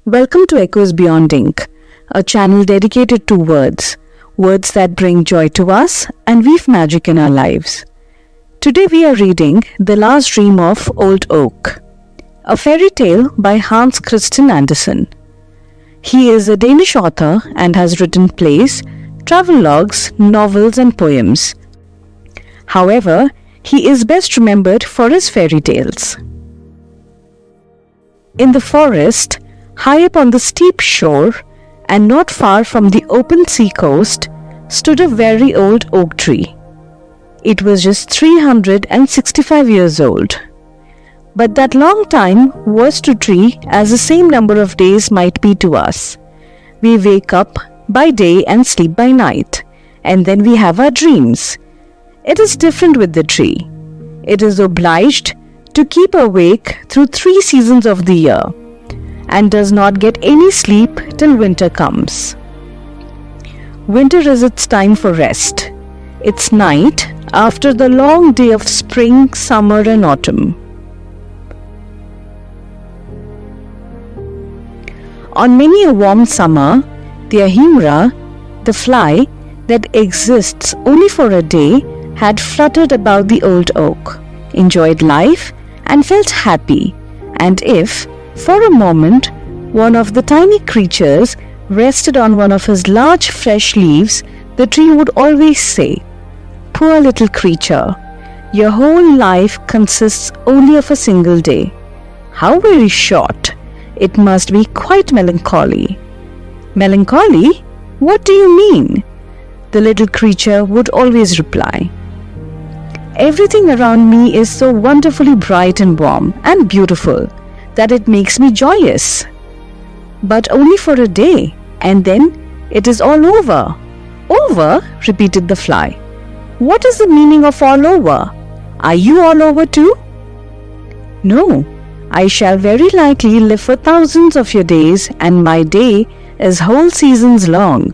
Welcome to Echoes Beyond Ink, a channel dedicated to words that bring joy to us and weave magic in our lives. Today we are reading The Last Dream of Old Oak, a fairy tale by Hans Christian Andersen. He is a Danish author and has written plays, travelogues, novels and poems. However, he is best remembered for his fairy tales. In the forest, high up on the steep shore, and not far from the open sea coast, stood a very old oak tree. It was just 365 years old. But that long time was to tree as the same number of days might be to us. We wake up by day and sleep by night, and then we have our dreams. It is different with the tree. It is obliged to keep awake through 3 seasons of the year, and does not get any sleep till winter comes. Winter is its time for rest, its night after the long day of spring, summer and autumn. On many a warm summer, the ahimra, the fly that exists only for a day, had fluttered about the old oak, enjoyed life and felt happy, and if for a moment, one of the tiny creatures rested on one of his large fresh leaves, the tree would always say, "Poor little creature, your whole life consists only of a single day. How very short! It must be quite melancholy." "Melancholy? What do you mean?" the little creature would always reply. "Everything around me is so wonderfully bright and warm and beautiful that it makes me joyous. But only for a day, and then it is all over." "Over?" repeated the fly. "What is the meaning of all over? Are you all over too?" "No, I shall very likely live for thousands of your days, and my day is whole seasons long."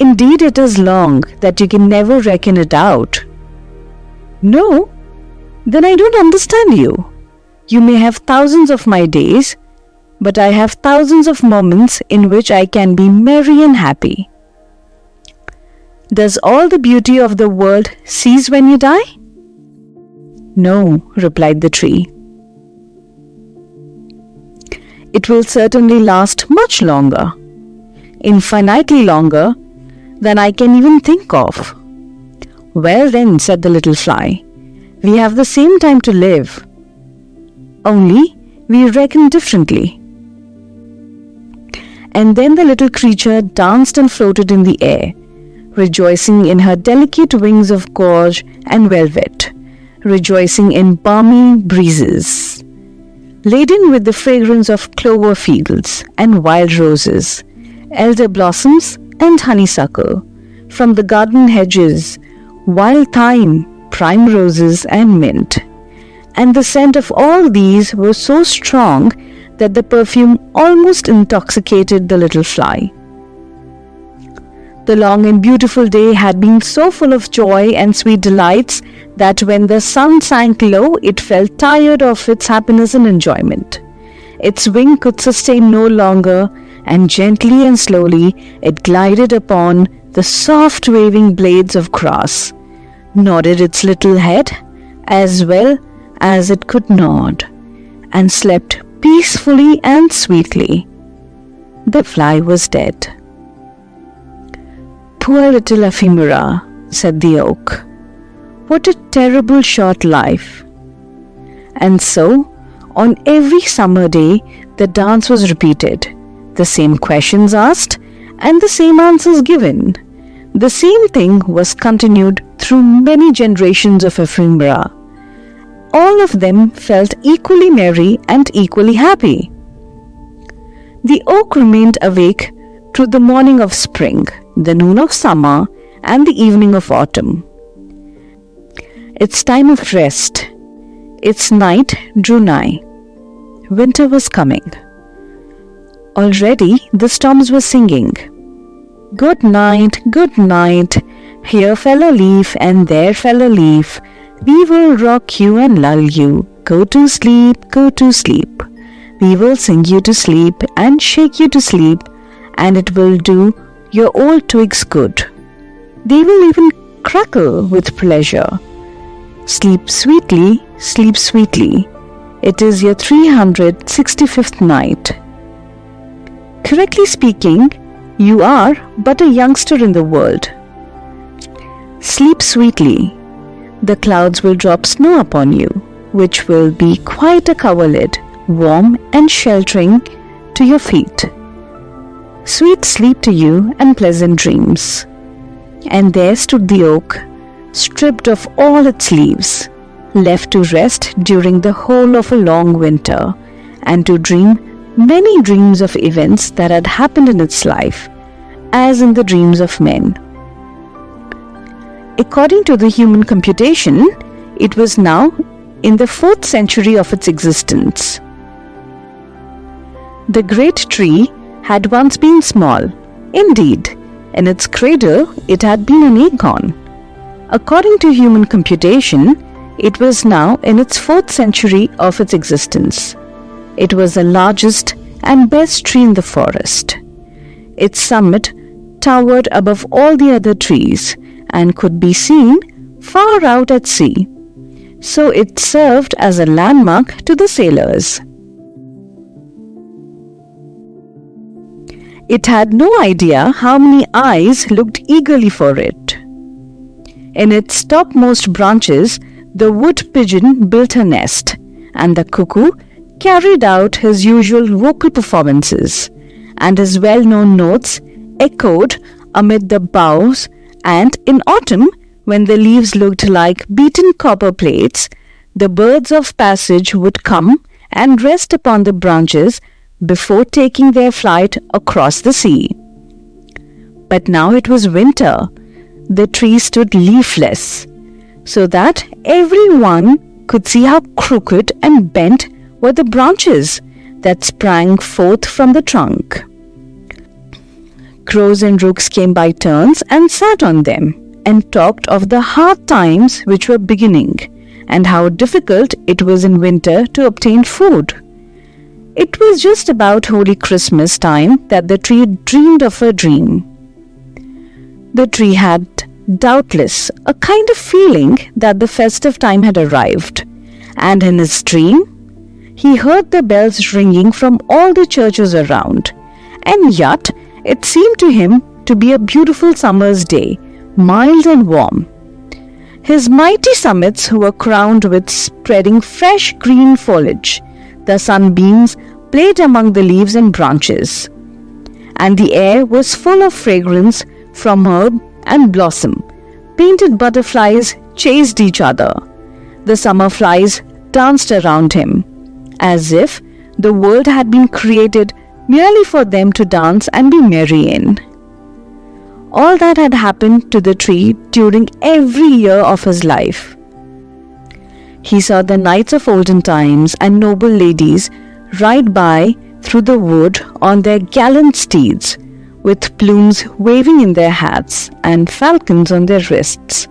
"Indeed it is long that you can never reckon it out." "No? Then I don't understand you. You may have thousands of my days, but I have thousands of moments in which I can be merry and happy." "Does all the beauty of the world cease when you die?" "No," replied the tree. "It will certainly last much longer, infinitely longer than I can even think of." "Well then," said the little fly, "we have the same time to live. Only we reckon differently." And then the little creature danced and floated in the air, rejoicing in her delicate wings of gauze and velvet, rejoicing in balmy breezes, laden with the fragrance of clover fields and wild roses, elder blossoms and honeysuckle, from the garden hedges, wild thyme, prime roses and mint. And the scent of all these was so strong that the perfume almost intoxicated the little fly. The long and beautiful day had been so full of joy and sweet delights that when the sun sank low, it felt tired of its happiness and enjoyment. Its wing could sustain no longer, and gently and slowly it glided upon the soft waving blades of grass, nodded its little head as well as it could nod, and slept peacefully and sweetly. The fly was dead. "Poor little ephemera," said the oak. "What a terrible short life." And so, on every summer day, the dance was repeated, the same questions asked, and the same answers given. The same thing was continued through many generations of ephemera. All of them felt equally merry and equally happy. The oak remained awake through the morning of spring, the noon of summer, and the evening of autumn. Its time of rest, its night drew nigh. Winter was coming. Already the storms were singing, good night, here fell a leaf and there fell a leaf. We will rock you and lull you. Go to sleep, We will sing you to sleep and shake you to sleep, and it will do your old twigs good. They will even crackle with pleasure. Sleep sweetly, sleep sweetly. It is your 365th night. Correctly speaking, you are but a youngster in the world. Sleep sweetly. The clouds will drop snow upon you, which will be quite a coverlid, warm and sheltering to your feet. Sweet sleep to you and pleasant dreams. And there stood the oak, stripped of all its leaves, left to rest during the whole of a long winter, and to dream many dreams of events that had happened in its life, as in the dreams of men. According to the human computation, it was now in the 4th century of its existence. The great tree had once been small. Indeed, in its cradle it had been an acorn. According to human computation, it was now in its 4th century of its existence. It was the largest and best tree in the forest. Its summit towered above all the other trees and could be seen far out at sea, so it served as a landmark to the sailors. It had no idea how many eyes looked eagerly for it. In its topmost branches, the wood pigeon built her nest, and the cuckoo carried out his usual vocal performances, and his well-known notes echoed amid the boughs. And in autumn, when the leaves looked like beaten copper plates, the birds of passage would come and rest upon the branches before taking their flight across the sea. But now it was winter. The tree stood leafless, so that everyone could see how crooked and bent were the branches that sprang forth from the trunk. Crows and rooks came by turns and sat on them, and talked of the hard times which were beginning, and how difficult it was in winter to obtain food. It was just about Holy Christmas time that the tree dreamed of a dream. The tree had, doubtless, a kind of feeling that the festive time had arrived, and in his dream, he heard the bells ringing from all the churches around, and yet it seemed to him to be a beautiful summer's day, mild and warm. His mighty summits were crowned with spreading fresh green foliage. The sunbeams played among the leaves and branches, and the air was full of fragrance from herb and blossom. Painted butterflies chased each other. The summer flies danced around him, as if the world had been created merely for them to dance and be merry in. All that had happened to the tree during every year of his life. He saw the knights of olden times and noble ladies ride by through the wood on their gallant steeds, with plumes waving in their hats and falcons on their wrists.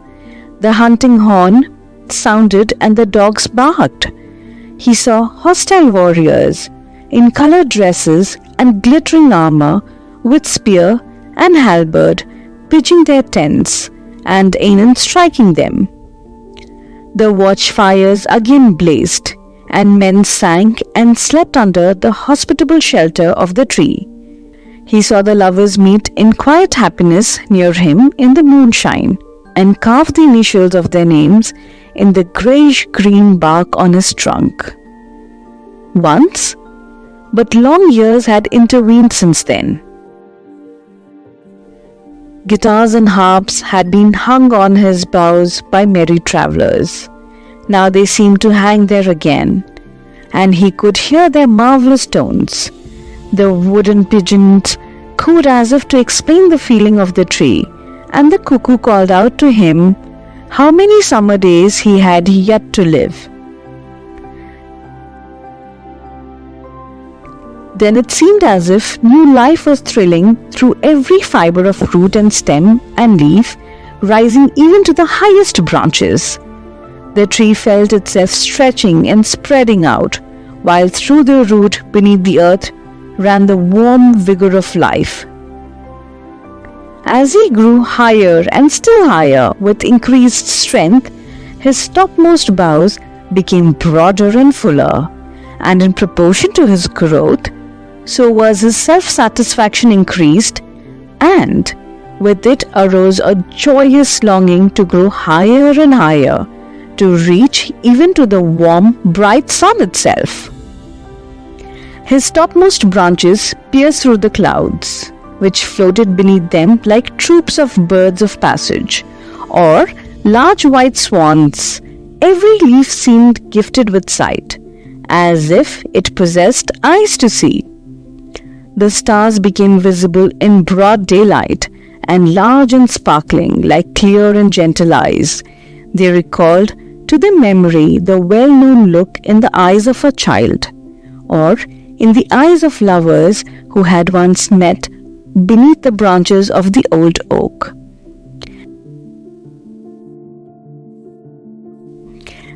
The hunting horn sounded and the dogs barked. He saw hostile warriors in colored dresses and glittering armor, with spear and halberd pitching their tents, and Anon striking them. The watchfires again blazed, and men sank and slept under the hospitable shelter of the tree. He saw the lovers meet in quiet happiness near him in the moonshine, and carve the initials of their names in the greyish-green bark on his trunk. Once, but long years had intervened since then. Guitars and harps had been hung on his boughs by merry travellers. Now they seemed to hang there again, and he could hear their marvellous tones. The wooden pigeons cooed as if to explain the feeling of the tree, and the cuckoo called out to him how many summer days he had yet to live. Then it seemed as if new life was thrilling through every fibre of root and stem and leaf, rising even to the highest branches. The tree felt itself stretching and spreading out, while through the root beneath the earth ran the warm vigor of life. As he grew higher and still higher with increased strength, his topmost boughs became broader and fuller, and in proportion to his growth, so was his self-satisfaction increased, and with it arose a joyous longing to grow higher and higher, to reach even to the warm, bright sun itself. His topmost branches pierced through the clouds, which floated beneath them like troops of birds of passage, or large white swans. Every leaf seemed gifted with sight, as if it possessed eyes to see. The stars became visible in broad daylight, and large and sparkling like clear and gentle eyes. They recalled to the memory the well-known look in the eyes of a child, or in the eyes of lovers who had once met beneath the branches of the old oak.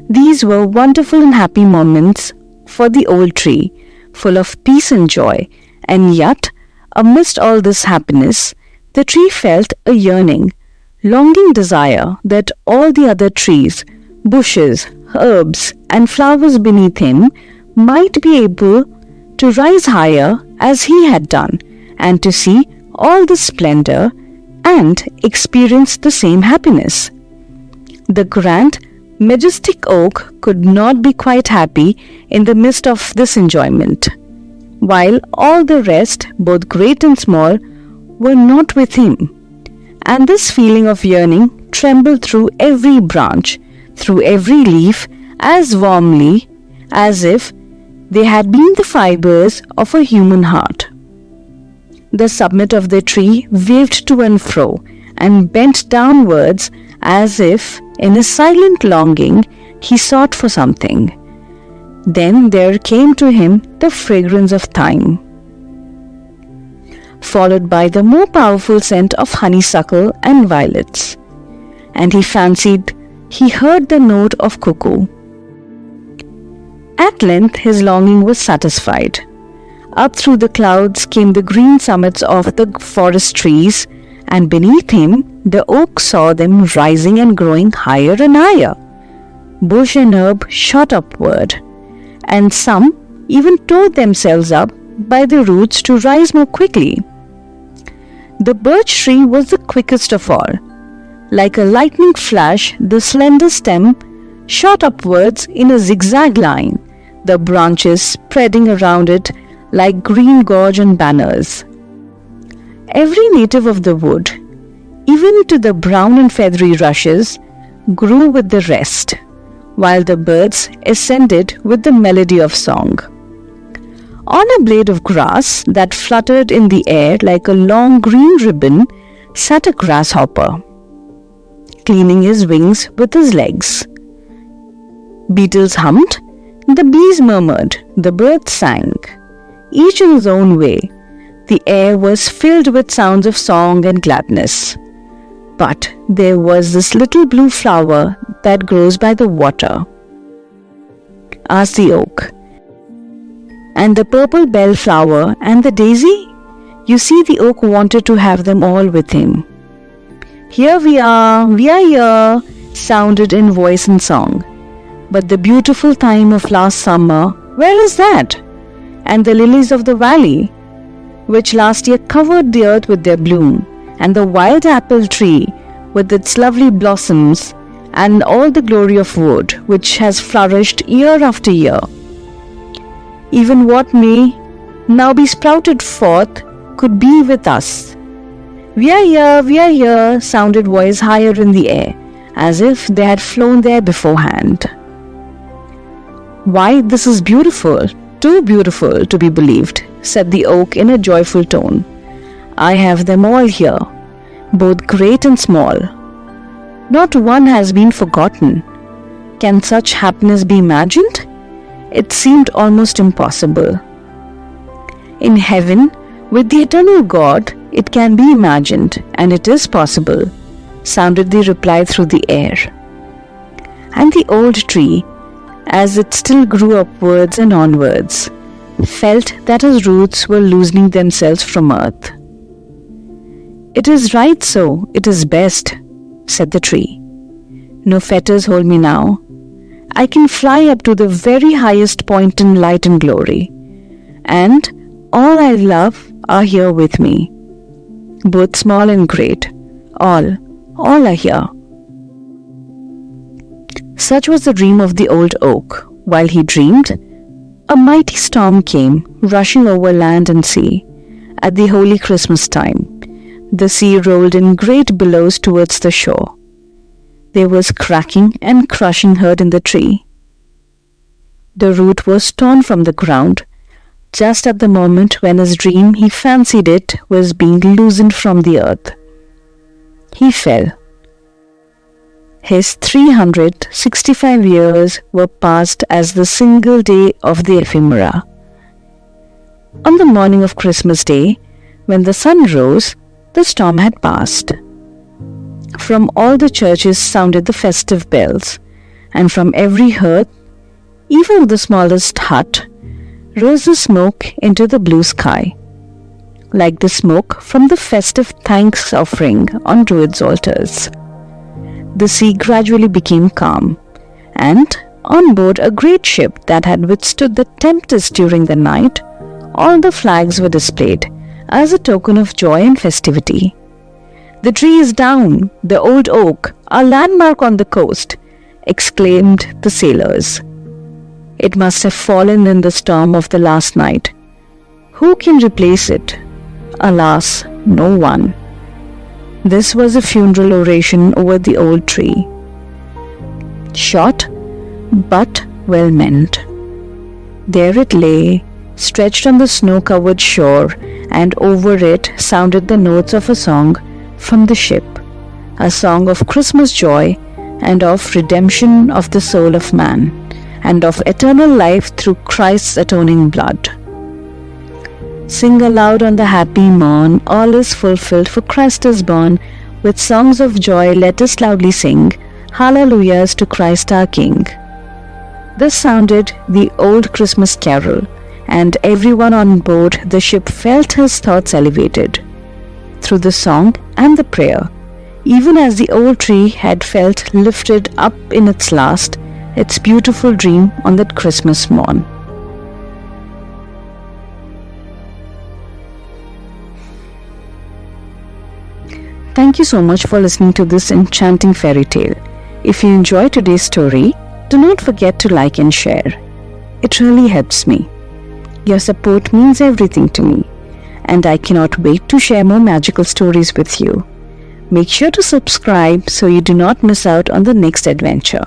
These were wonderful and happy moments for the old tree, full of peace and joy, and yet, amidst all this happiness, the tree felt a yearning, longing desire that all the other trees, bushes, herbs, and flowers beneath him might be able to rise higher as he had done, and to see all the splendor and experience the same happiness. The grand, majestic oak could not be quite happy in the midst of this enjoyment, while all the rest, both great and small, were not with him. And this feeling of yearning trembled through every branch, through every leaf, as warmly as if they had been the fibers of a human heart. The summit of the tree waved to and fro, and bent downwards as if, in a silent longing, he sought for something. Then there came to him the fragrance of thyme, followed by the more powerful scent of honeysuckle and violets, and he fancied he heard the note of cuckoo. At length his longing was satisfied. Up through the clouds came the green summits of the forest trees, and beneath him the oak saw them rising and growing higher and higher. Bush and herb shot upward, and some even tore themselves up by the roots to rise more quickly. The birch tree was the quickest of all. Like a lightning flash, the slender stem shot upwards in a zigzag line, the branches spreading around it like green gauze and banners. Every native of the wood, even to the brown and feathery rushes, grew with the rest, while the birds ascended with the melody of song. On a blade of grass that fluttered in the air like a long green ribbon sat a grasshopper, cleaning his wings with his legs. Beetles hummed, the bees murmured, the birds sang. Each in his own way, the air was filled with sounds of song and gladness. But there was this little blue flower that grows by the water, asked the oak. And the purple bellflower and the daisy? You see, the oak wanted to have them all with him. Here we are here, sounded in voice and song. But the beautiful thyme of last summer, where is that? And the lilies of the valley, which last year covered the earth with their bloom, and the wild apple tree with its lovely blossoms, and all the glory of wood, which has flourished year after year. Even what may now be sprouted forth could be with us. We are here, sounded voice higher in the air, as if they had flown there beforehand. Why, this is beautiful, too beautiful to be believed, said the oak in a joyful tone. I have them all here, both great and small. Not one has been forgotten. Can such happiness be imagined? It seemed almost impossible. In heaven, with the eternal God, it can be imagined, and it is possible, sounded the reply through the air. And the old tree, as it still grew upwards and onwards, felt that his roots were loosening themselves from earth. "It is right so, it is best," said the tree. "No fetters hold me now. I can fly up to the very highest point in light and glory, and all I love are here with me. Both small and great, all are here." Such was the dream of the old oak. While he dreamed, a mighty storm came, rushing over land and sea. At the holy Christmas time, the sea rolled in great billows towards the shore. There was cracking and crushing heard in the tree. The root was torn from the ground, just at the moment when his dream he fancied it was being loosened from the earth. He fell. His 365 years were passed as the single day of the ephemera. On the morning of Christmas Day, when the sun rose, the storm had passed. From all the churches sounded the festive bells, and from every hearth, even the smallest hut, rose the smoke into the blue sky, like the smoke from the festive thanks offering on Druids' altars. The sea gradually became calm, and on board a great ship that had withstood the tempest during the night, all the flags were displayed as a token of joy and festivity. "The tree is down, the old oak, our landmark on the coast," exclaimed the sailors. "It must have fallen in the storm of the last night. Who can replace it? Alas, no one." This was a funeral oration over the old tree. Short, but well meant. There it lay, stretched on the snow-covered shore, and over it sounded the notes of a song from the ship, a song of Christmas joy and of redemption of the soul of man, and of eternal life through Christ's atoning blood. "Sing aloud on the happy morn, all is fulfilled, for Christ is born. With songs of joy let us loudly sing, hallelujahs to Christ our King." This sounded the old Christmas carol, and everyone on board the ship felt his thoughts elevated through the song and the prayer, even as the old tree had felt lifted up in its beautiful dream on that Christmas morn. Thank you so much for listening to this enchanting fairy tale. If you enjoyed today's story, do not forget to like and share. It really helps me. Your support means everything to me, and I cannot wait to share more magical stories with you. Make sure to subscribe so you do not miss out on the next adventure.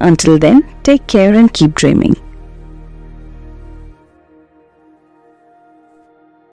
Until then, take care and keep dreaming.